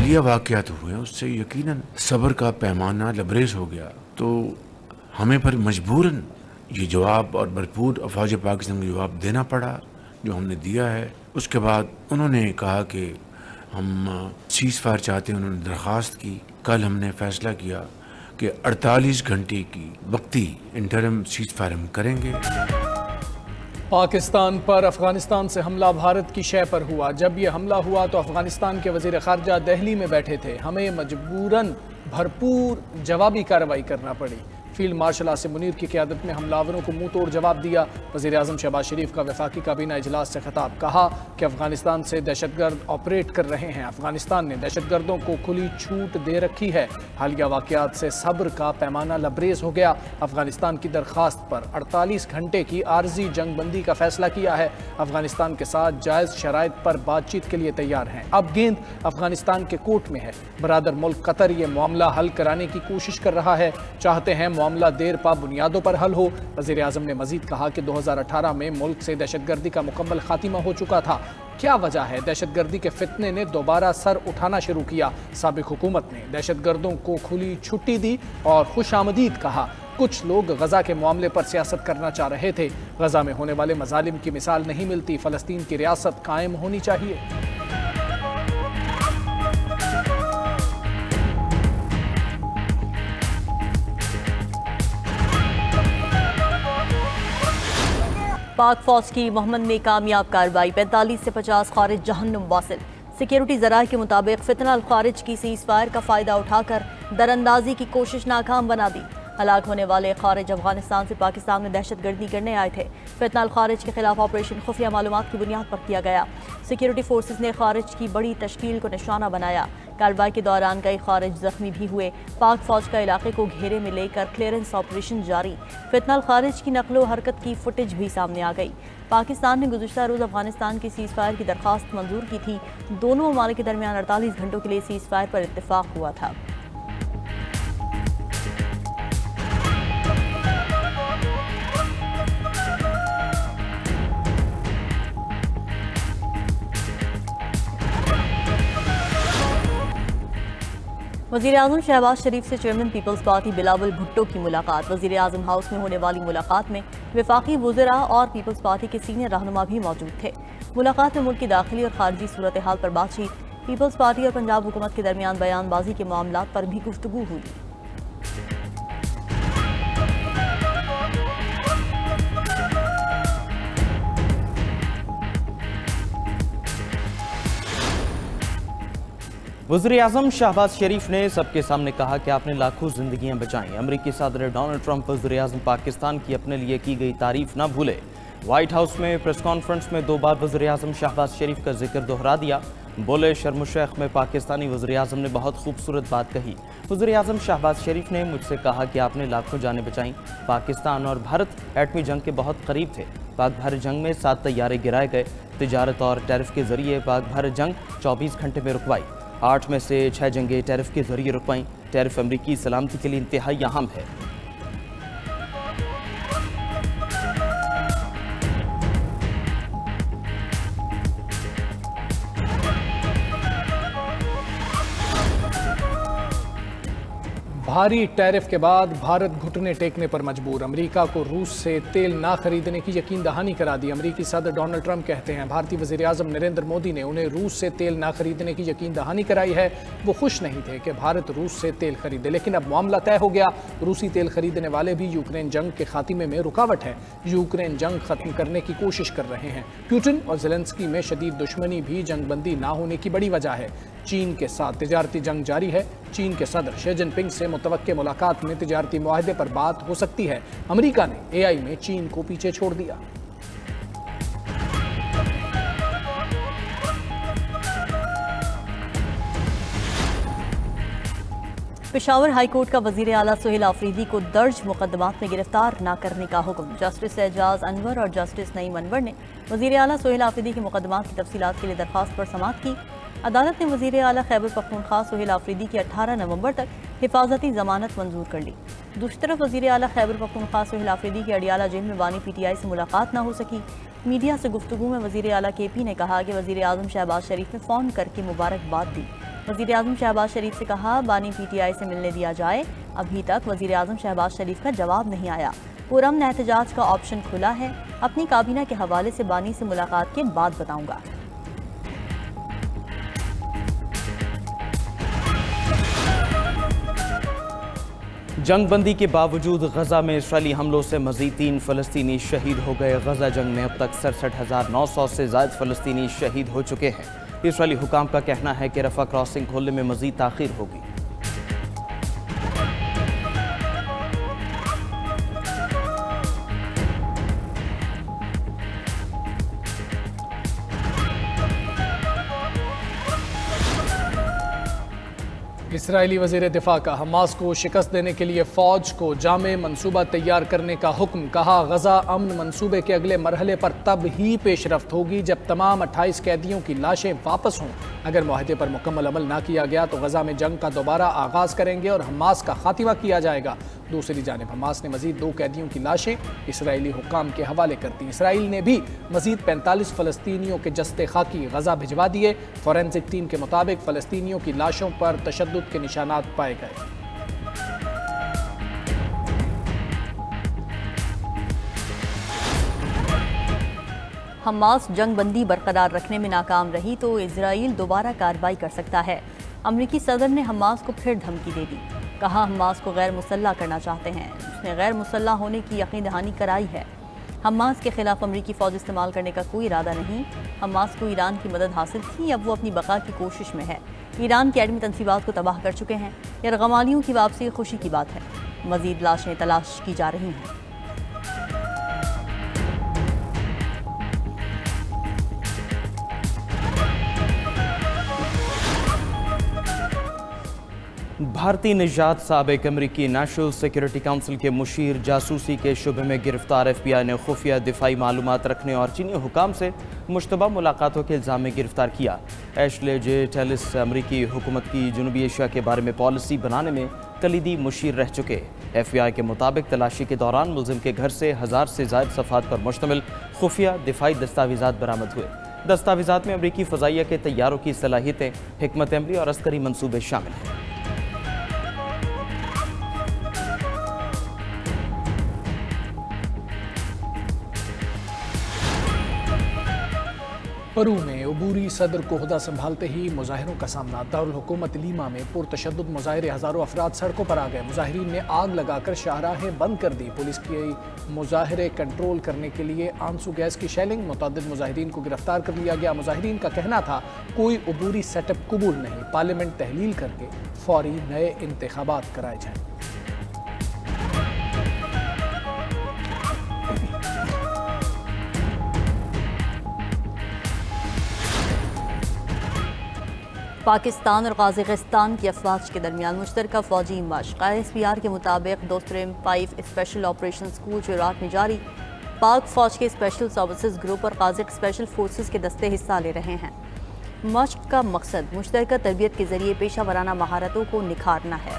हालिया वाक़यात हुए उससे यकीनन सब्र का पैमाना लबरेज हो गया। तो हमें पर मजबूरन ये जवाब और भरपूर अफवाज पाकिस्तान को जवाब देना पड़ा जो हमने दिया है। उसके बाद उन्होंने कहा कि हम सीज़ फायर चाहते हैं, उन्होंने दरख्वास्त की। कल हमने फ़ैसला किया कि 48 घंटे की वक्ती इंटरम सीज़ फायर हम करेंगे। पाकिस्तान पर अफगानिस्तान से हमला भारत की शय पर हुआ। जब यह हमला हुआ तो अफगानिस्तान के वज़ीर ख़ारजा दिल्ली में बैठे थे। हमें मजबूरन भरपूर जवाबी कार्रवाई करना पड़ी। फील्ड मार्शल आसिम मुनीर की क़यादत में हमलावरों को मुंह तोड़ जवाब दिया। वज़ीर आज़म शहबाज शरीफ का वफाकी काबीना इजलास से खिताब, कहा कि अफगानिस्तान से दहशतगर्द ऑपरेट कर रहे हैं। अफगानिस्तान ने दहशतगर्दों को खुली छूट दे रखी है। हालिया वाक़यात से सब्र का पैमाना लबरेज हो गया। अफगानिस्तान की दरख्वास्त पर 48 घंटे की आर्जी जंगबंदी का फैसला किया है। अफगानिस्तान के साथ जायज़ शराइत पर बातचीत के लिए तैयार हैं। अब गेंद अफगानिस्तान के कोर्ट में है। बरादर मुल्क कतर ये मामला हल कराने की कोशिश कर रहा है। चाहते हैं मामला देर पा बुनियादों पर हल हो। वज़ीर आज़म ने मजीद कहा कि 2018 में मुल्क से दहशतगर्दी का मुकम्मल खात्मा हो चुका था। क्या वजह है दहशतगर्दी के फितने ने दोबारा सर उठाना शुरू किया? साबिक हुकूमत ने दहशतगर्दों को खुली छुट्टी दी और खुशामदीद कहा। कुछ लोग गजा के मामले पर सियासत करना चाह रहे थे। गजा में होने वाले मजालिम की मिसाल नहीं मिलती। फ़लस्तीन की रियासत कायम होनी चाहिए। पाक फौज की मोहम्मद में कामयाब कार्रवाई, 45 से 50 खारिज जहन्नुम वासिल। सिक्योरिटी ज़राए के मुताबिक फितना अल खारिज की सीज़ फायर का फ़ायदा उठाकर दरअंदाजी की कोशिश नाकाम बना दी। हलाक होने वाले खारिज अफगानिस्तान से पाकिस्तान में दहशतगर्दी करने आए थे। फितना अल खारिज के खिलाफ ऑपरेशन खुफिया मालूमात की बुनियाद पर किया गया। सिक्योरिटी फोर्सेज ने खारिज की बड़ी तश्कील को निशाना बनाया। कार्रवाई के दौरान कई खारिज जख्मी भी हुए। पाक फौज का इलाके को घेरे में लेकर क्लियरेंस ऑपरेशन जारी। फितना अल खारिज की नकलो हरकत की फुटेज भी सामने आ गई। पाकिस्तान ने गुज़श्ता रोज़ अफगानिस्तान की सीज़ फायर की दरख्वास्त मंजूर की थी। दोनों ममालिक के दरमियान 48 घंटों के लिए सीज़ फायर पर इत्तेफाक हुआ था। वज़ीर आज़म शहबाज शरीफ से chairman Peoples Party Bilawal Bhutto की मुलाकात। वज़ीर आज़म हाउस में होने वाली मुलाकात में वफाकी वज़रा और पीपल्स पार्टी के सीनियर रहनुमा भी मौजूद थे। मुलाकात में मुल्क की दाखिली और खारजी सूरत हाल पर बातचीत, पीपल्स पार्टी और पंजाब हुकूमत के दरमियान बयानबाजी के मामलात पर भी गुफ्तगू हुई। वज़ीर आज़म शहबाज शरीफ ने सबके सामने कहा कि आपने लाखों जिंदगियां बचाई। अमरीकी सदर डोनाल्ड ट्रंप वज़ीर आज़म पाकिस्तान की अपने लिए की गई तारीफ ना भूले। व्हाइट हाउस में प्रेस कॉन्फ्रेंस में 2 बार वज़ीर आज़म शहबाज शरीफ का जिक्र दोहरा दिया। बोले, शर्म शेख में पाकिस्तानी वज़ीर आज़म ने बहुत खूबसूरत बात कही। वज़ीर आज़म शहबाज शरीफ ने मुझसे कहा कि आपने लाखों जानें बचाई। पाकिस्तान और भारत एटमी जंग के बहुत करीब थे। पाक भारत जंग में 7 तैयारे गिराए गए। तिजारत और टैरिफ के जरिए पाक भारत जंग 24 घंटे में रुकवाई। 8 में से 6 जंगें टैरिफ के जरिए रुकवाई। टैरिफ अमरीकी सलामती के लिए इंतहाई अहम है। भारी टैरिफ के बाद भारत घुटने टेकने पर मजबूर। अमेरिका को रूस से तेल ना खरीदने की यकीन दहानी करा दी। अमेरिकी सदर डोनाल्ड ट्रंप कहते हैं भारतीय वज़ीर आज़म नरेंद्र मोदी ने उन्हें रूस से तेल ना खरीदने की यकीन दहानी कराई है। वो खुश नहीं थे कि भारत रूस से तेल खरीदे, लेकिन अब मामला तय हो गया। रूसी तेल खरीदने वाले भी यूक्रेन जंग के खात्मे में रुकावट है। यूक्रेन जंग खत्म करने की कोशिश कर रहे हैं। पुतिन और ज़ेलेंस्की में शदीद दुश्मनी भी जंगबंदी ना होने की बड़ी वजह है। चीन के साथ तिजारती जंग जारी है। चीन के सदर शी जिनपिंग से मुतवक्के मुलाकात में तिजारती मुआहदे पर बात हो सकती है। अमेरिका ने एआई में चीन को पीछे छोड़ दिया। पेशावर हाईकोर्ट का वज़ीर आला सुहेल आफरीदी को दर्ज मुकदमात में गिरफ्तार न करने का हुक्म। जस्टिस एजाज अनवर और जस्टिस नईम अनवर ने वज़ीर आला सुहेल आफरीदी के मुकदमात की तफसीलात के लिए दरख्वास्त पर समाअत की। अदालत ने वज़ीर आला खैबर पख्तूनख्वा सुहेल आफरीदी की 18 नवंबर तक हिफाजती जमानत मंजूर कर ली। दूसरी तरफ वज़ीर आला खैबर पख्तूनख्वा सुहेल आफरीदी की अडियाला जेल में बानी PTI से मुलाकात न हो सकी। मीडिया से गुफ्तगू में वज़ीर आला KP ने कहा कि वज़ीर आज़म शहबाज शरीफ ने फ़ोन करके मुबारकबाद दी। वज़ीर-ए-आज़म शहबाज शरीफ से कहा, बानी PTI से मिलने दिया जाए। अभी तक वज़ीर-ए-आज़म शहबाज शरीफ का जवाब नहीं आया। पुरअमन एहतजाज का ऑप्शन खुला है। अपनी काबीना के हवाले से बानी से मुलाकात के बाद बताऊंगा। जंगबंदी के बावजूद गजा में इसराइली हमलों से मजीद 3 फ़लस्तीनी शहीद हो गए। गजा जंग में अब तक 67,900 से ज़ायद फ़लस्तीनी शहीद हो चुके हैं। इसराइली हुकाम का कहना है कि रफ़ा क्रॉसिंग खोलने में मजीद ताख़ीर होगी। इसराइली वज़ीर दिफा का हमास को शिकस्त देने के लिए फ़ौज को जामे मनसूबा तैयार करने का हुक्म। कहा, गजा अमन मनसूबे के अगले मरहले पर तब ही पेशरफ्त होगी जब तमाम 28 कैदियों की लाशें वापस हों। अगर मुआहदे पर मुकम्मल अमल ना किया गया तो गजा में जंग का दोबारा आगाज़ करेंगे और हमास का खात्मा किया जाएगा। दूसरी जानिब हमास ने मजीद 2 कैदियों की लाशें इसराइली हुक्काम के हवाले कर दी। इसराइल ने भी मजीद 45 फ़लस्तीनियों के जस्ते खाकी गजा भिजवा दिए। फॉरेंसिक टीम के मुताबिक फ़लस्तीनियों की लाशों पर तशद्दुद के निशानात पाए गए। हमास जंग बंदी बरकरार रखने में नाकाम रही तो इजराइल दोबारा कार्रवाई कर सकता है। अमरीकी सदर ने हमास को फिर धमकी दे दी। कहा, हमास को गैर मुसल्लह करना चाहते हैं। उसने गैर मुसल्लह होने की यकीन दहानी कराई है। हमास के खिलाफ अमरीकी फ़ौज इस्तेमाल करने का कोई इरादा नहीं। हमास को ईरान की मदद हासिल थी, अब वो अपनी बका की कोशिश में है। ईरान की एटमी तनसीबात को तबाह कर चुके हैं। यरगमालियों की वापसी खुशी की बात है। मजीद लाशें तलाश की जा रही हैं। भारतीय निजात साबिक अमरीकी नेशनल सिक्योरिटी काउंसिल के मुशीर जासूसी के शुबे में गिरफ्तार FBI ने खुफिया दिफाई मालूमात रखने और चीनी हुकाम से मुश्तबा मुलाकातों के इल्ज़ाम में गिरफ्तार किया। एशले जे टेलिस अमरीकी हुकूमत की जनूबी एशिया के बारे में पॉलिसी बनाने में कलीदी मुशीर रह चुके। FBI के मुताबिक तलाशी के दौरान मुलजिम के घर से 1000 से ज़ायद सफ़हात पर मुश्तमिल खुफिया दिफाई दस्तावेज़ात बरामद हुए। दस्तावेज़ात में अमरीकी फ़ज़ाइया के तैयारों की सलाहियतें, हिकमत अमली और अस्करी मनसूबे शामिल हैं। परू में अबूरी सदर को ओहदा संभालते ही मुजाहिरों का सामना। दारुल हुकूमत लीमा में पुरतशद्दुद मुजाहिरे, हज़ारों अफराद सड़कों पर आ गए। मुजाहिरीन ने आग लगाकर शाहराहें बंद कर दी। पुलिस की मुजाहिरे कंट्रोल करने के लिए आंसू गैस की शेलिंग। मुतअद्दिद मुजाहिरीन को गिरफ्तार कर लिया गया। मुजाहिरीन का कहना था कोई अबूरी सेटअप कबूल नहीं, पार्लियामेंट तहलील करके फौरी नए इंतखाबात कराए जाएँ। पाकिस्तान और कज़ाकिस्तान की अफवाज के दरमियान मुश्तरका फ़ौजी मशक़। ISPR के मुताबिक दोस्तरेम 5 स्पेशल ऑपरेशन स्कूल जो इराक में जारी। पाक फ़ौज के स्पेशल सर्विसेज ग्रुप और काज़ाक स्पेशल फोर्सेस के दस्ते हिस्सा ले रहे हैं। मशक़ का मकसद मुश्तरका तरबियत के ज़रिए पेशा वराना महारतों को निखारना है।